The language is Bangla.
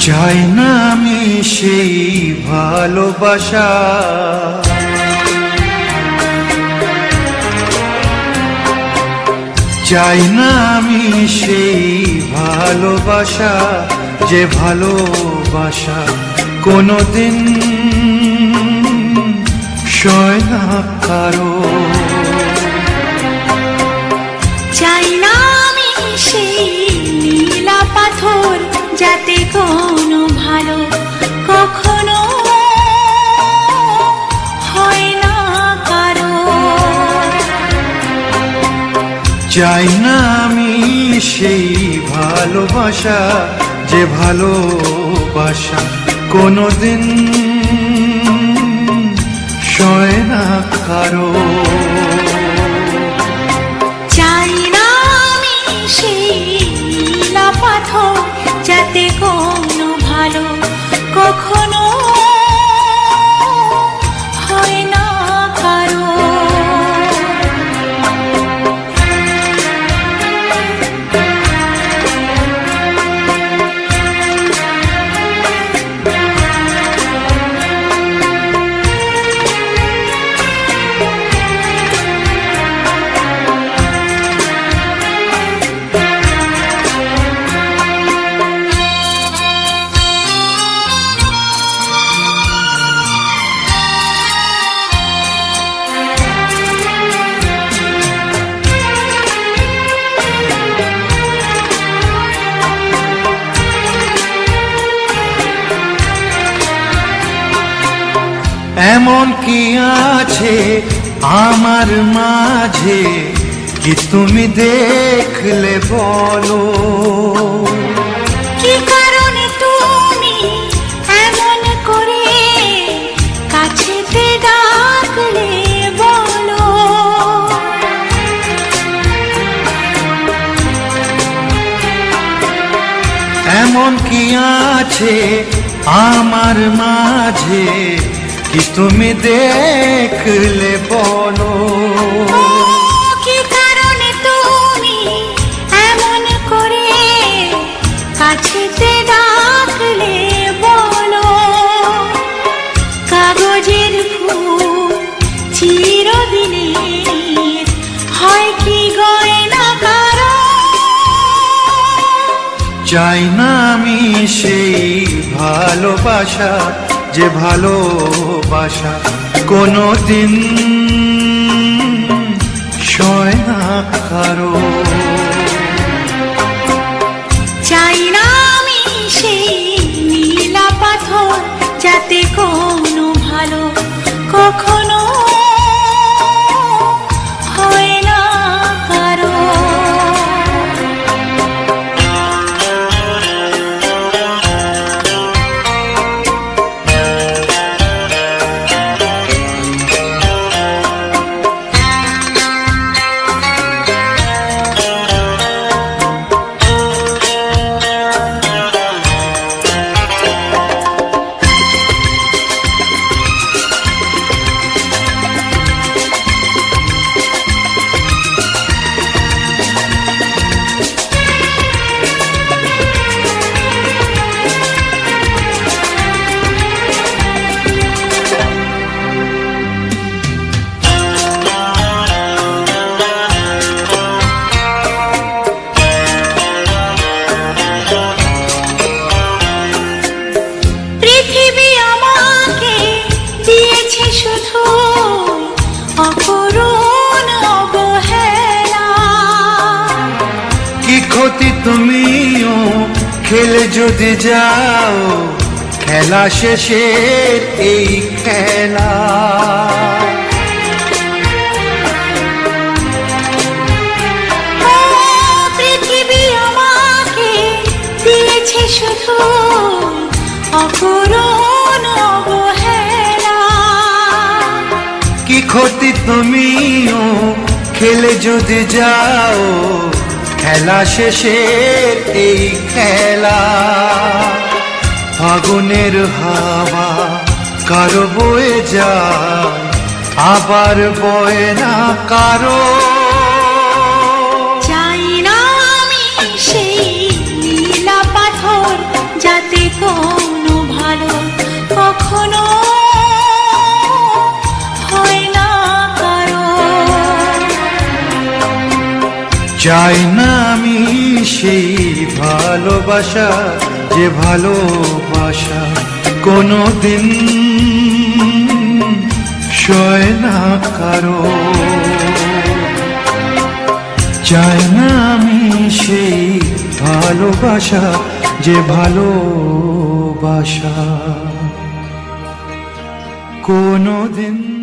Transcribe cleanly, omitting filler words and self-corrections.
চাই না আমি সেই ভালোবাসা, চাই না আমি সেই ভালোবাসা, যে ভালোবাসা কোনোদিন সয় না কারো। চাই না আমি সেই নীলা পাথর, যাতে কোনো ভালো কখনো হয় না কারো। চাই না আমি সেই ভালোবাসা, যে ভালোবাসা কোনোদিন সয় না কারো। চাই না আমি সেই নীলা পাথর, যাতে কোনো ভালো কখনো হয় না কারো। এমন কি আছে আমার মাঝে, কি তুমি দেখলে বলো? কি কারণে তুমি এমন করে কাছেতে ডাকলে বলো? এমন কি আছে আমার মাঝে, কি তুমি দেখলে বলো? কি কারণে তুমি এমন করে কাছেতে ডাকলে বলো? কাগজের ফুল চিরদিনের হয় কি গয়না কারো? চাই না আমি সেই ভালোবাসা, যে ভালোবাসা কোনোদিন সয় না কারো। চাই না আমি সেই নীলা পাথর, যাতে কোনো ভালো কখনো হয় না কারো। ক্ষতি তুমিও খেলে যদি যাও, খেলা শেষের এই খেলা। পৃথিবী আমাকে দিয়েছে শুধু অপূরণ অবহেলা। কি ক্ষতি তুমিও খেলে যদি যাও, খেলা শেষের এই খেলা। ফাগুনের হাওয়া কারো বয়ে যায়, আবার বয়ে না কারো। চাই না আমি সেই নীলা পাথর, যাতে চাই না আমি সেই ভালোবাসা, যে ভালোবাসা কোনোদিন সয় না কারো। চাই না আমি সেই ভালোবাসা, যে ভালোবাসা কোনোদিন